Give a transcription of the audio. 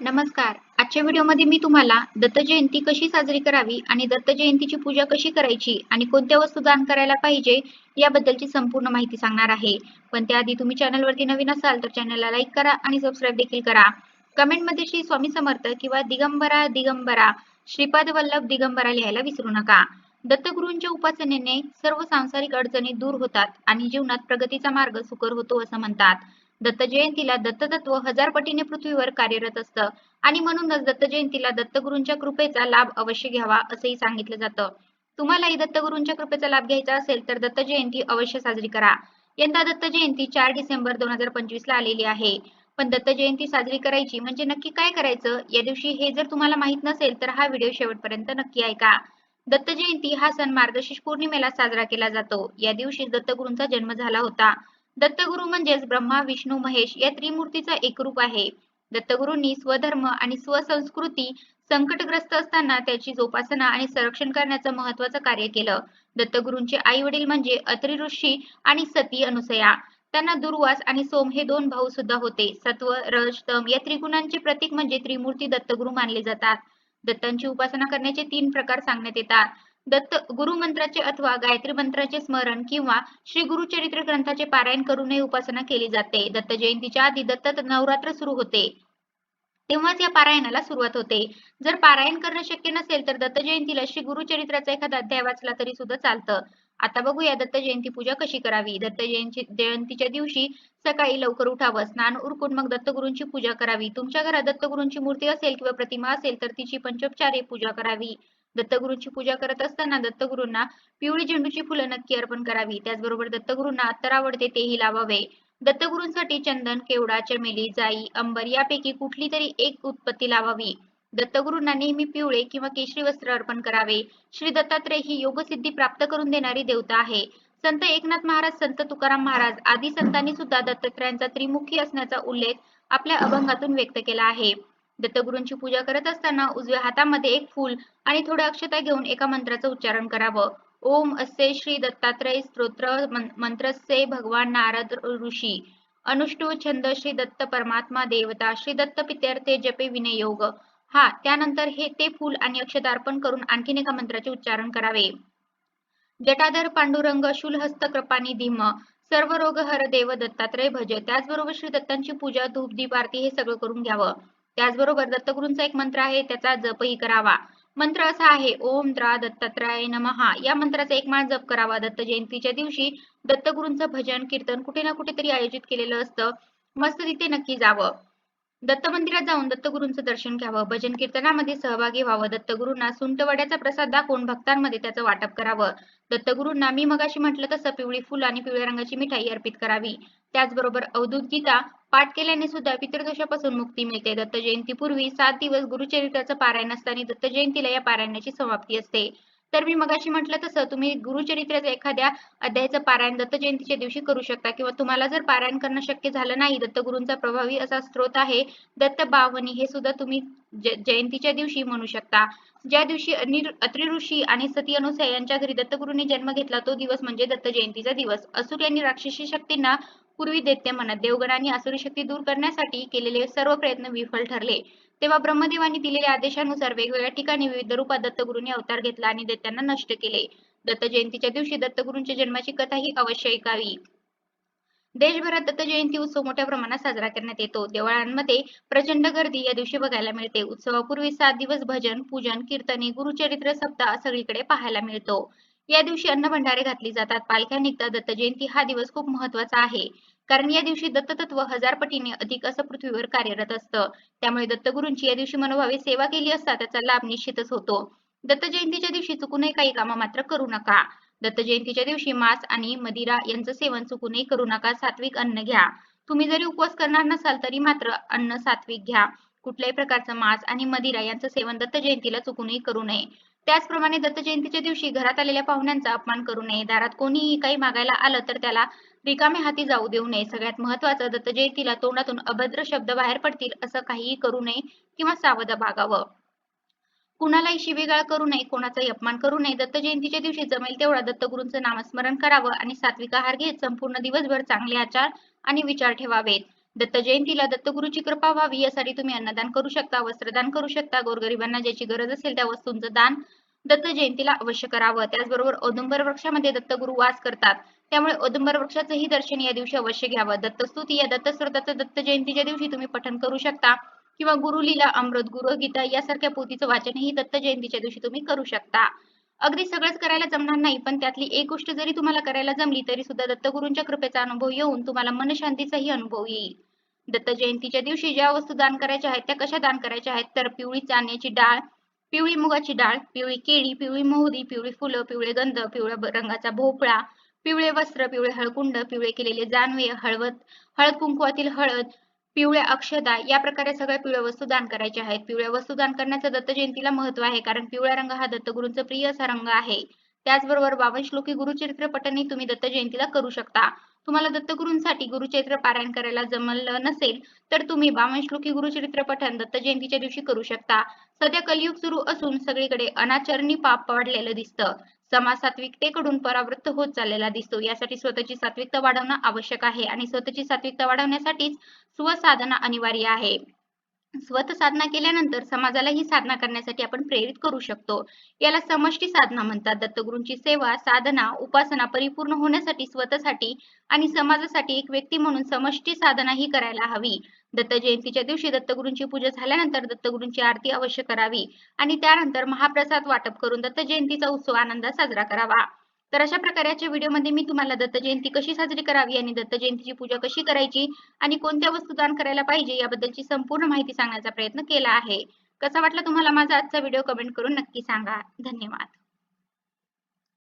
नमस्कार. आजच्या व्हिडिओमध्ये मी तुम्हाला दत्त जयंती कशी साजरी करावी आणि दत्त जयंतीची पूजा कशी करायची आणि कोणत्या वस्तू दान करायला पाहिजे याबद्दलची संपूर्ण माहिती सांगणार आहे. पण त्याआधी तुम्ही चॅनलवरती नवीन असाल तर चॅनलला लाईक करा आणि सबस्क्राईब देखील करा. कमेंटमध्ये श्री स्वामी समर्थ किंवा दिगंबरा दिगंबरा श्रीपाद वल्लभ दिगंबरा लिहायला विसरू नका. दत्तगुरूंच्या उपासनेने सर्व सांसारिक अडचणी दूर होतात आणि जीवनात प्रगतीचा मार्ग सुकर होतो असं म्हणतात. दत्त जयंतीला दत्ततत्व हजार पटीने पृथ्वीवर कार्यरत असतं आणि म्हणूनच दत्त जयंतीला दत्तगुरूंच्या कृपेचा लाभ अवश्य घ्यावा असंही सांगितलं जातं. तुम्हालाही दत्तगुरूंच्या कृपेचा लाभ घ्यायचा असेल तर दत्त जयंती अवश्य साजरी करा. यंदा दत्त जयंती 4 डिसेंबर 2025 ला आलेली आहे. पण दत्त जयंती साजरी करायची म्हणजे नक्की काय करायचं या दिवशी हे जर तुम्हाला माहित नसेल तर हा व्हिडिओ शेवटपर्यंत नक्की ऐका. दत्त जयंती हा सण मार्गशीर्ष पौर्णिमेला साजरा केला जातो. या दिवशी दत्तगुरूंचा जन्म झाला होता. दत्तगुरू म्हणजेच ब्रह्मा विष्णू महेश या त्रिमूर्तीचा एक रूप आहे. दत्तगुरूंनी स्वधर्म आणि स्वसंस्कृती संकटग्रस्त असताना त्याची जोपासना आणि संरक्षण करण्याचं महत्त्वाचं कार्य केलं. दत्तगुरूंचे आई वडील म्हणजे अत्रि ऋषी आणि सती अनुसया. त्यांना दुर्वास आणि सोम हे दोन भाऊ सुद्धा होते. सत्व रज तम या त्रिगुणांचे प्रतीक म्हणजे त्रिमूर्ती दत्तगुरू मानले जातात. दत्तांची उपासना करण्याचे 3 प्रकार सांगण्यात येतात. दत्त गुरु मंत्राचे अथवा गायत्री मंत्राचे स्मरण किंवा श्री गुरुचरित्र ग्रंथाचे पारायण करूनही उपासना केली जाते. दत्त जयंतीच्या आधी दत्त नवरात्र सुरू होते. तेव्हाच या पारायणाला सुरुवात होते. जर पारायण करणं शक्य नसेल तर दत्त जयंतीला श्री गुरुचरित्राचा एखादा अध्याय वाचला तरी सुद्धा चालतं. आता बघूया दत्त जयंती पूजा कशी करावी. दत्त जयंतीच्या दिवशी सकाळी लवकर उठावं, स्नान उरकून मग दत्तगुरूंची पूजा करावी. तुमच्या घरात दत्तगुरूंची मूर्ती असेल किंवा प्रतिमा असेल तर तिची पंचोपचारे पूजा करावी. दत्तगुरूंची पूजा करत असताना दत्तगुरूंना पिवळी झेंडूची फुलं नक्की अर्पण करावी. त्याचबरोबर दत्तगुरूंना अत्तर आवडते तेही लावावे. दत्तगुरूंसाठी चंदन, केवडा, चमेली, जाई, अंबर यापैकी कुठली तरी एक उत्पत्ती लावावी. दत्तगुरूंना नेहमी पिवळे किंवा केशरी वस्त्र अर्पण करावे. श्री दत्तात्रय ही योगसिद्धी प्राप्त करून देणारी देवता आहे. संत एकनाथ महाराज, संत तुकाराम महाराज आदी संतांनी सुद्धा दत्तात्रयांचा त्रिमुखी असण्याचा उल्लेख आपल्या अभंगातून व्यक्त केला आहे. दत्तगुरूंची पूजा करत असताना उजव्या हातामध्ये एक फूल आणि थोड्या अक्षता घेऊन एका मंत्राचं उच्चारण करावं. ओम अस्य श्री दत्तात्रय स्तोत्र मंत्रस्य भगवान नारद ऋषी अनुष्टुभ छंद श्री दत्त परमात्मा देवता श्री दत्त पित्यर्थे जपे विनियोग. हा त्यानंतर हे ते फूल आणि अक्षता अर्पण करून आणखीन एका मंत्राचे उच्चारण करावे. जटाधर पांडुरंग शूलहस्त कृपानी धीम सर्व रोग हर देव दत्तात्रय भज. त्याचबरोबर श्री दत्तांची पूजा धूप दीप आरती हे सगळं करून घ्यावं. त्याचबरोबर दत्तगुरूंचा एक मंत्र आहे त्याचा जपही करावा. मंत्र असा आहे ओम द्रा दत्तात्रयाय नमः. या मंत्राचा एक माळ जप करावा. दत्त जयंतीच्या दिवशी दत्तगुरूंचं भजन कीर्तन कुठे ना कुठेतरी आयोजित केलेलं असतं. मस्त तिथे नक्की जावं. दत्त मंदिरात जाऊन दत्तगुरूंचं दर्शन घ्यावं. भजन कीर्तनामध्ये सहभागी व्हावं. दत्तगुरूंना सुंठवड्याचा प्रसाद दाखवून भक्तांमध्ये त्याचं वाटप करावं. दत्तगुरूंना मी मगाशी म्हटलं तसं पिवळी फुलं आणि पिवळ्या रंगाची मिठाई अर्पित करावी. त्याचबरोबर अवधूत गीता पाठ केल्याने सुद्धा पितृदोषापासून मुक्ती मिळते. दत्त जयंतीपूर्वी 7 दिवस गुरुचरित्राचं पारायण असताना दत्त जयंतीला या पारायणाची समाप्ती असते. तर मी मगाशी म्हटलं तसं तुम्ही गुरुचरित्राचं एखाद्या अध्यायाचं पारायण दत्त जयंतीच्या दिवशी करू शकता किंवा तुम्हाला जर पारायण करणं शक्य झालं नाही दत्तगुरूंचा प्रभावी असा स्त्रोत आहे दत्त बावनी हे सुद्धा तुम्ही जयंतीच्या दिवशी म्हणू शकता. ज्या दिवशी अत्रि ऋषी आणि सती अनुसया यांच्या घरी दत्तगुरूंनी जन्म घेतला तो दिवस म्हणजे दत्त जयंतीचा दिवस. असुर यांनी राक्षसी शक्तींना पूर्वी दैत्य म्हणत. देवगणांनी असुरी शक्ती दूर करण्यासाठी केलेले सर्व प्रयत्न विफल ठरले. तेव्हा ब्रह्मदेवांनी दिलेल्या आदेशानुसार वेगवेगळ्या ठिकाणी विविध रूपात दत्तगुरूंनी अवतार घेतला आणि दैत्यांना नष्ट केले. दत्त जयंतीच्या दिवशी दत्तगुरूंच्या जन्माची कथा ही अवश्य ऐकावी. देशभरात दत्त जयंती उत्सव मोठ्या प्रमाणात साजरा करण्यात येतो. देवळांमध्ये प्रचंड गर्दी या दिवशी बघायला मिळते. उत्सवापूर्वी 7 दिवस भजन, पूजन, कीर्तने, गुरुचरित्र सप्ताह सगळीकडे पाहायला मिळतो. या दिवशी अन्नभंडारे घातली जातात. पालख्या निघतात. दत्त जयंती हा दिवस खूप महत्त्वाचा आहे. कारण या दिवशी दत्ततत्व हजार पटीने अधिक असं पृथ्वीवर कार्यरत असतं. त्यामुळे दत्तगुरूंची या दिवशी मनोभावे सेवा केली असता त्याचा लाभ निश्चितच होतो. दत्त जयंतीच्या दिवशी चुकूनही काही कामं मात्र करू नका. दत्त जयंतीच्या दिवशी मांस आणि मदिरा यांचं सेवन चुकूनही करू नका. सात्विक अन्न घ्या. तुम्ही जरी उपवास करणार नसाल तरी मात्र अन्न सात्विक घ्या. कुठल्याही प्रकारचं मांस आणि मदिरा यांचं सेवन दत्त जयंतीला चुकूनही करू नये. त्याचप्रमाणे दत्त जयंतीच्या दिवशी घरात आलेल्या पाहुण्यांचा अपमान करू नये. दारात कोणीही काही मागायला आलं तर त्याला रिकामे हाती जाऊ देऊ नये. सगळ्यात महत्त्वाचं दत्त जयंतीला तोंडातून अभद्र शब्द बाहेर पडतील असं काहीही करू नये किंवा सावध बागावं. कुणालाही शिवीगाळ करू नये, कोणाचाही अपमान करू नये. दत्त जयंतीच्या दिवशी जमेल तेवढा दत्तगुरूंचं नामस्मरण करावं आणि सात्विक आहार घेत संपूर्ण दिवसभर चांगले आचार आणि विचार ठेवावेत. दत्त जयंतीला दत्तगुरूची कृपा व्हावी यासाठी तुम्ही अन्नदान करू शकता, वस्त्रदान करू शकता. गोरगरिबांना ज्याची गरज असेल त्या वस्तूंचं दान दत्त जयंतीला अवश्य करावं. त्याचबरोबर औदुंबर वृक्षामध्ये दत्तगुरू वास करतात. त्यामुळे औदुंबर वृक्षाचंही दर्शन या दिवशी अवश्य घ्यावं. दत्तस्तुती या दत्तस्रोताचं दत्त जयंतीच्या दिवशी तुम्ही पठण करू शकता किंवा गुरुलीला, अमृत, गुरुगीता यासारख्या पोथीचं वाचनही दत्त जयंतीच्या दिवशी तुम्ही करू शकता. अगदी सगळंच करायला जमणार नाही, पण त्यातली एक गोष्ट जरी तुम्हाला करायला जमली तरी सुद्धा दत्तगुरूंच्या कृपेचा अनुभव येऊन तुम्हाला मनशांतीचाही अनुभव येईल. दत्त जयंतीच्या दिवशी ज्या वस्तू दान करायच्या आहेत त्या कशा दान करायच्या आहेत तर पिवळी चांदण्याची डाळ, पिवळी मुगाची डाळ, पिवळी केळी, पिवळी मोहरी, पिवळी फुलं, पिवळे गंध, पिवळ्या रंगाचा भोपळा, पिवळे वस्त्र, पिवळे हळकुंड, पिवळे केलेले जानवे, हळद कुंकवातील हळद, पिवळ्या अक्षदा या प्रकारे सगळ्या पिवळ्या वस्तू दान करायच्या आहेत. पिवळ्या वस्तू दान करण्याचं दत्त जयंतीला महत्व आहे कारण पिवळा रंग हा दत्तगुरूंचा प्रिय असा रंग आहे. त्याचबरोबर 52 श्लोकी गुरुचरित्र पठणही तुम्ही दत्त जयंतीला करू शकता. तुम्हाला दत्तगुरूंसाठी गुरुचरित्र पारायण करायला जमलं नसेल तर तुम्ही 52 श्लोकी गुरुचरित्र पठण दत्त जयंतीच्या दिवशी करू शकता. सध्या कलियुग सुरू असून सगळीकडे अनाचरणी पाप वाढलेलं दिसतं. समाज सात्विकतेकडून परावृत्त होत चाललेला दिसतो. यासाठी स्वतःची सात्विकता वाढवणं आवश्यक आहे आणि स्वतःची सात्विकता वाढवण्यासाठीच स्वसाधना अनिवार्य आहे. स्वत साधना केल्यानंतर समाजाला ही साधना करण्यासाठी आपण प्रेरित करू शकतो. याला समष्टी साधना म्हणतात. दत्तगुरूंची सेवा, साधना, उपासना परिपूर्ण होण्यासाठी स्वतःसाठी आणि समाजासाठी एक व्यक्ती म्हणून समष्टी साधना ही करायला हवी. दत्त जयंतीच्या दिवशी दत्तगुरूंची पूजा झाल्यानंतर दत्तगुरूंची आरती अवश्य करावी आणि त्यानंतर महाप्रसाद वाटप करून दत्त जयंतीचा उत्सव आनंदात साजरा करावा. तर अशा प्रकारच्या व्हिडिओमध्ये मी तुम्हाला दत्त जयंती कशी साजरी करावी आणि दत्त जयंतीची पूजा कशी करायची आणि कोणत्या वस्तू दान करायला पाहिजे याबद्दलची संपूर्ण माहिती सांगण्याचा प्रयत्न केला आहे. कसा वाटला तुम्हाला माझा आजचा व्हिडिओ कमेंट करून नक्की सांगा. धन्यवाद.